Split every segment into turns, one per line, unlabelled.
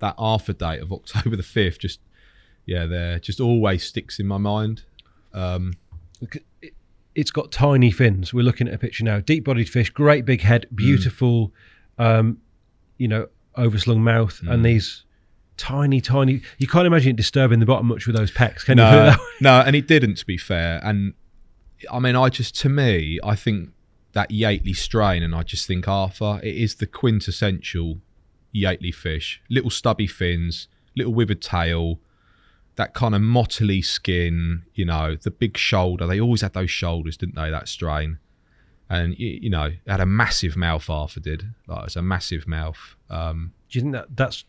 that Arthur date of October the 5th, there just always sticks in my mind.
It's got tiny fins. We're looking at a picture now. Deep-bodied fish, great big head, beautiful, overslung mouth, and these tiny. You can't imagine it disturbing the bottom much with those pecks, can you?
No, and it didn't, to be fair. And I mean, I think that Yately strain, and I just think Arthur, it is the quintessential Yately fish. Little stubby fins, little withered tail, that kind of mottly skin, the big shoulder. They always had those shoulders, didn't they, that strain? And, it had a massive mouth, Arthur did. Like, it was a massive mouth.
Do you think that's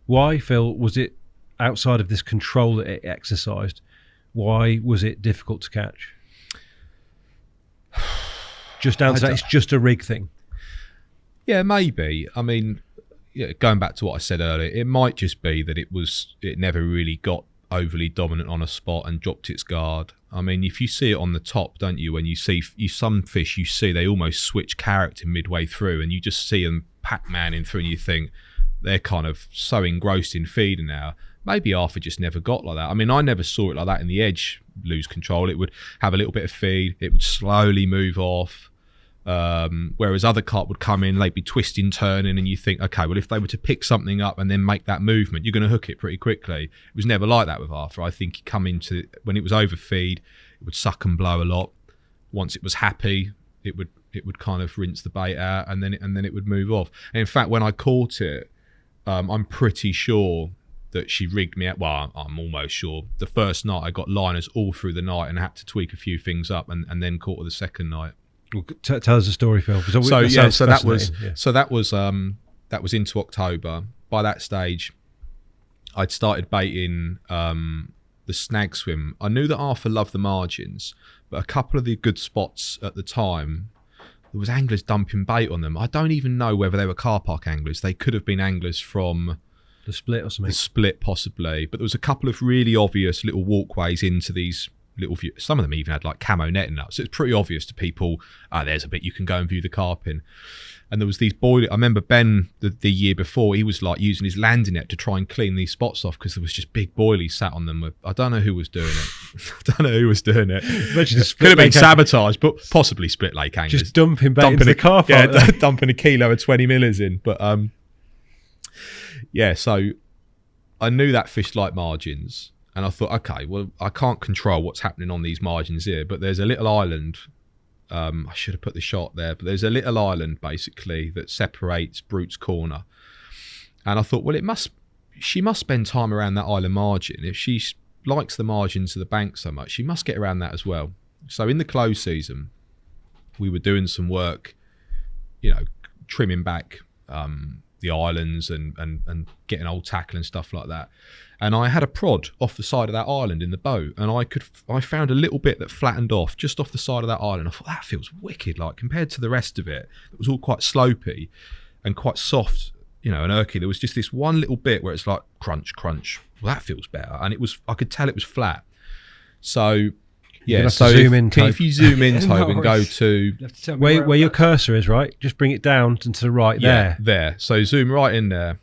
why, Phil, was it outside of this control that it exercised, why was it difficult to catch? Just down to that, it's just a rig thing.
Yeah, maybe. I mean, going back to what I said earlier, it might just be that it never really got overly dominant on a spot and dropped its guard. I mean, if you see it on the top, don't you? When you see some fish, they almost switch character midway through, and you just see them Pac-Maning through, and you think they're kind of so engrossed in feeding now. Maybe Arthur just never got like that. I mean, I never saw it like that in the edge lose control. It would have a little bit of feed, it would slowly move off. Whereas other carp would come in, they'd be twisting, turning, and you think, okay, well, if they were to pick something up and then make that movement, you're going to hook it pretty quickly. It was never like that with Arthur. I think he'd come into, when it was overfeed, it would suck and blow a lot. Once it was happy, it would kind of rinse the bait out, and then it would move off. And in fact, when I caught it, I'm pretty sure that she rigged me out. Well, I'm almost sure. The first night I got liners all through the night and had to tweak a few things up, and then caught her the second night.
Well, tell us a story, Phil.
That was into October. By that stage, I'd started baiting the snag swim. I knew that Arthur loved the margins, but a couple of the good spots at the time, there was anglers dumping bait on them. I don't even know whether they were car park anglers. They could have been anglers from
the Split or something.
The Split, possibly. But there was a couple of really obvious little walkways into these little view. Some of them even had like camo netting up, so it's pretty obvious to people, there's a bit you can go and view the carp in. And there was these boilies. I remember Ben the year before, he was like using his landing net to try and clean these spots off because there was just big boilies sat on them. I don't know who was doing it. It could have been sabotage, but possibly split lake anglers.
Just dumping bait into the car park.
Yeah, dumping a kilo of 20 millers in. But so I knew that fish liked margins. And I thought, okay, well, I can't control what's happening on these margins here, but there's a little island. I should have put the shot there, but there's a little island basically that separates Brute's Corner. And I thought, well, she must spend time around that island margin. If she likes the margins of the bank so much, she must get around that as well. So in the close season, we were doing some work, trimming back the islands and getting old tackle and stuff like that. And I had a prod off the side of that island in the boat, and I found a little bit that flattened off just off the side of that island. I thought, that feels wicked, like compared to the rest of it. It was all quite slopey and quite soft, and erky. There was just this one little bit where it's like crunch, crunch. Well, that feels better. And I could tell it was flat. So if you zoom in, Tobe, and go to
where your cursor is, right? Just bring it down and to the right
there. So zoom right in there.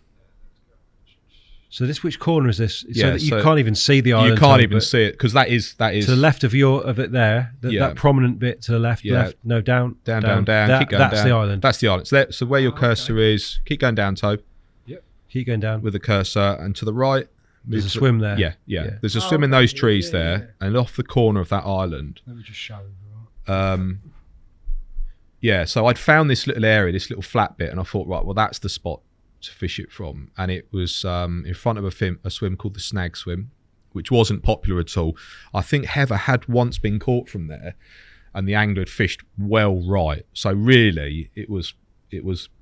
So which corner is this? So that you can't even see the island.
You can't even see it because that is
to the left of it there. That prominent bit to the left. Left. No, down.
Down.
Keep going
that's
down. That's the island.
That's the island. So where your cursor is, keep going down, Tobe.
Yep. Keep going down
with the cursor, and to the right.
There's a swim there.
Yeah. There's a swim in those trees there, and off the corner of that island.
Let me just show.
So I'd found this little area, this little flat bit, and I thought, right, well, that's the spot to fish it from. And it was in front of a swim called the Snag Swim, which wasn't popular at all. I think Heather had once been caught from there, and the angler had fished well right. So really, it was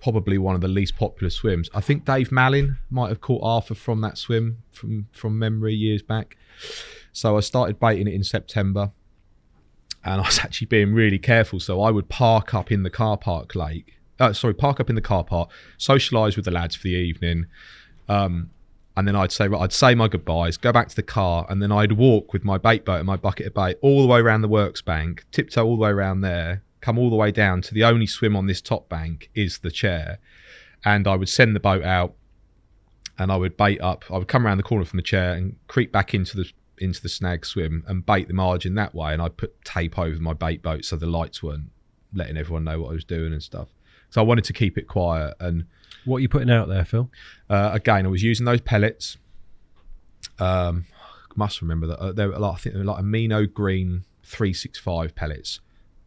probably one of the least popular swims. I think Dave Mallin might have caught Arthur from that swim from memory years back. So I started baiting it in September, and I was actually being really careful. So I would park up in the car park, socialise with the lads for the evening, and then I'd say my goodbyes, go back to the car, and then I'd walk with my bait boat and my bucket of bait all the way around the works bank, tiptoe all the way around there, come all the way down to the only swim on this top bank is the chair, and I would send the boat out, and I would bait up. I would come around the corner from the chair and creep back into the snag swim and bait the margin that way. And I'd put tape over my bait boat so the lights weren't letting everyone know what I was doing and stuff. So I wanted to keep it quiet. And
what are you putting out there, Phil?
Again, I was using those pellets. Must remember that they were I think they were like amino green 365 pellets,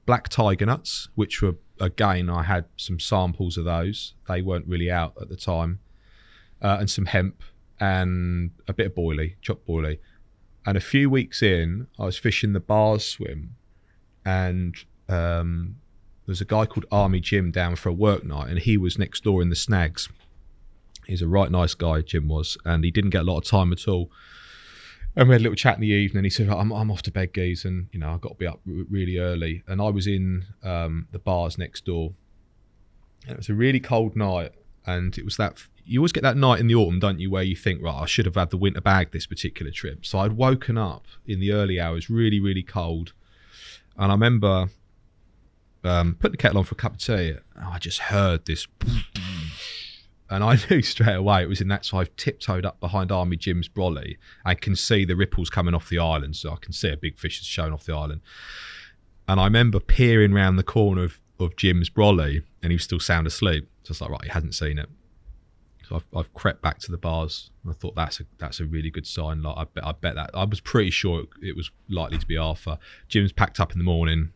black tiger nuts, which were, again, I had some samples of those. They weren't really out at the time, and some hemp and a bit of chopped boilie. And a few weeks in, I was fishing the bars swim, and there was a guy called Army Jim down for a work night, and he was next door in the snags. He's a right nice guy, Jim was, and he didn't get a lot of time at all. And we had a little chat in the evening. He said, I'm off to bed, geez, and I've got to be up really early. And I was in the bars next door. And it was a really cold night, and it was that you always get that night in the autumn, don't you, where you think, right, I should have had the winter bag this particular trip. So I'd woken up in the early hours, really, really cold, and I remember putting the kettle on for a cup of tea. And I just heard this. And I knew straight away it was in that. So I've tiptoed up behind Army Jim's brolly. I can see the ripples coming off the island, so I can see a big fish is showing off the island. And I remember peering round the corner of Jim's brolly, and he was still sound asleep. So I was like, right, he hasn't seen it. So I've crept back to the bars, and I thought that's a really good sign. Like I bet that I was pretty sure it was likely to be Arthur. Jim's packed up in the morning,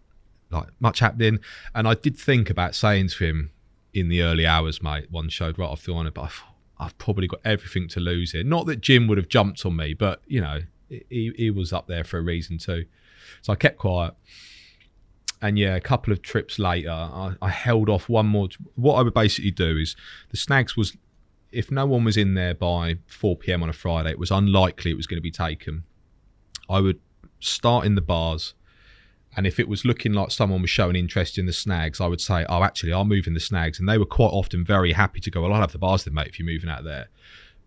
like much happening, and I did think about saying to him, in the early hours, mate, one showed right off the honor, but I've probably got everything to lose here. Not that Jim would have jumped on me, but he was up there for a reason too. So I kept quiet. And yeah, a couple of trips later, I held off one more. What I would basically do is, the snags was, if no one was in there by 4 p.m. on a Friday, it was unlikely it was going to be taken. I would start in the bars, and if it was looking like someone was showing interest in the snags, I would say, oh, actually, I'll move in the snags. And they were quite often very happy to go, well, I'll have the bars then, mate, if you're moving out there.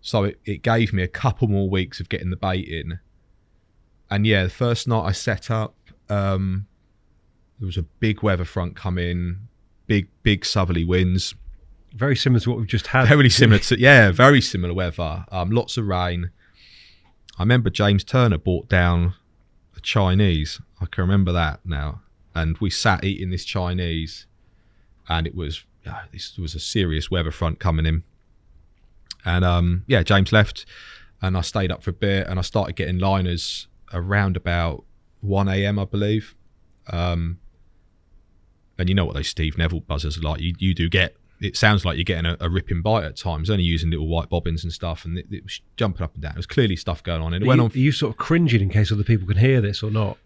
So it gave me a couple more weeks of getting the bait in. And yeah, the first night I set up, there was a big weather front come in, big southerly winds.
Very similar to what we've just had.
Very similar weather. Lots of rain. I remember James Turner brought down a Chinese. I can remember that now. And we sat eating this Chinese, and it was this was a serious weather front coming in. And James left, and I stayed up for a bit, and I started getting liners around about 1 a.m. I believe. And you know what those Steve Neville buzzers are like. You do get. It sounds like you're getting a ripping bite at times, only using little white bobbins and stuff, and it was jumping up and down. It was clearly stuff going on. And it went on.
Are you sort of cringing in case other people can hear this or not?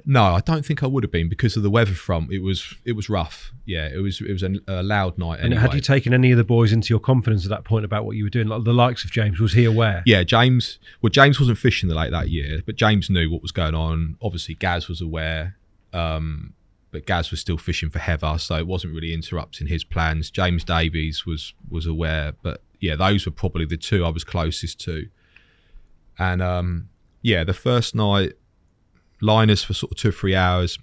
No, I don't think I would have been, because of the weather front. It was rough. Yeah, it was a loud night.
And
anyway.
Had you taken any of the boys into your confidence at that point about what you were doing? Like the likes of James, was he aware?
Yeah, James wasn't fishing the lake that year, but James knew what was going on. Obviously, Gaz was aware, but Gaz was still fishing for Heather, so it wasn't really interrupting his plans. James Davies was aware, but yeah, those were probably the two I was closest to. And the first night, liners for sort of 2 or 3 hours.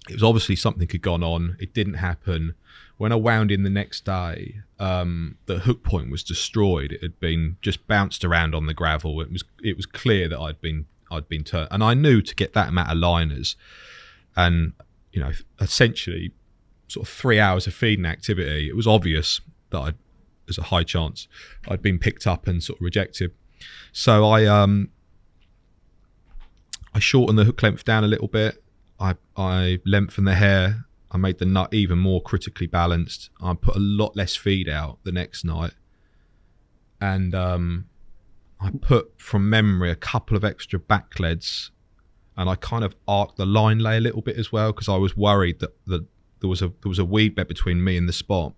It was obviously something had gone on. It didn't happen. When I wound in the next day, the hook point was destroyed. It had been just bounced around on the gravel. It was clear that I'd been turned, and I knew to get that amount of liners, and essentially sort of 3 hours of feeding activity, it was obvious that there's a high chance I'd been picked up and sort of rejected. So I shortened the hook length down a little bit. I lengthened the hair. I made the nut even more critically balanced. I put a lot less feed out the next night. And I put, from memory, a couple of extra back leads, and I kind of arced the line lay a little bit as well, because I was worried that there was a weed bed between me and the spot.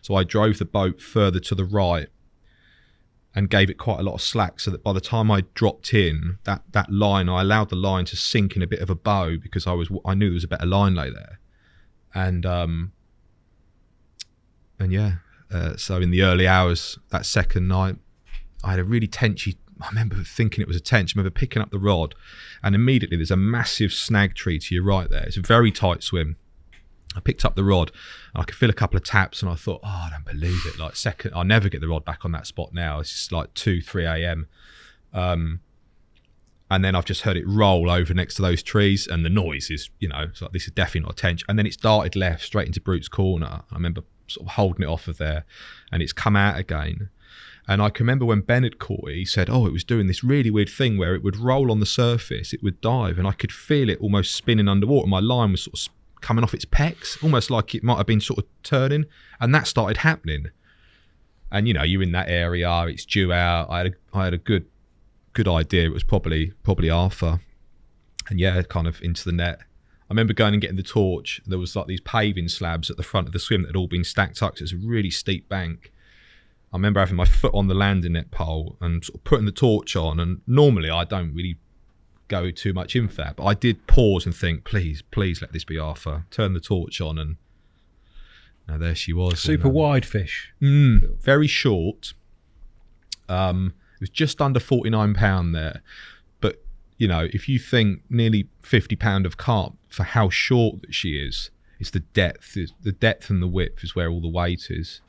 So I drove the boat further to the right and gave it quite a lot of slack, so that by the time I dropped in, that line, I allowed the line to sink in a bit of a bow, because I knew there was a better line lay there. And so in the early hours that second night, I had a really tenchy. I remember thinking it was a tench. I remember picking up the rod, and immediately there's a massive snag tree to your right there. It's a very tight swim, I picked up the rod and I could feel a couple of taps and I thought, I don't believe it. Like I'll never get the rod back on that spot now. It's just like 2-3 a.m. And then I've just heard it roll over next to those trees, and the noise is, it's like, this is definitely not a tench. And then it's darted left straight into Brute's corner. I remember sort of holding it off of there, and it's come out again. And I can remember when Ben had caught it, he said, it was doing this really weird thing where it would roll on the surface, it would dive, and I could feel it almost spinning underwater. My line was sort of coming off its pecs, almost like it might have been sort of turning, and that started happening. And you're in that area, it's due out. I had a good idea it was probably Arthur, and kind of into the net. I remember going and getting the torch. There was like these paving slabs at the front of the swim that had all been stacked up, so it's a really steep bank. I remember having my foot on the landing net pole and sort of putting the torch on, and normally I don't really go too much in for that, but I did pause and think, please let this be Arthur. Turn the torch on, and there she was.
Super wide fish.
Very short. It was just under 49 pound there, but if you think nearly 50 pound of carp for how short that she is, it's the depth and the width is where all the weight is.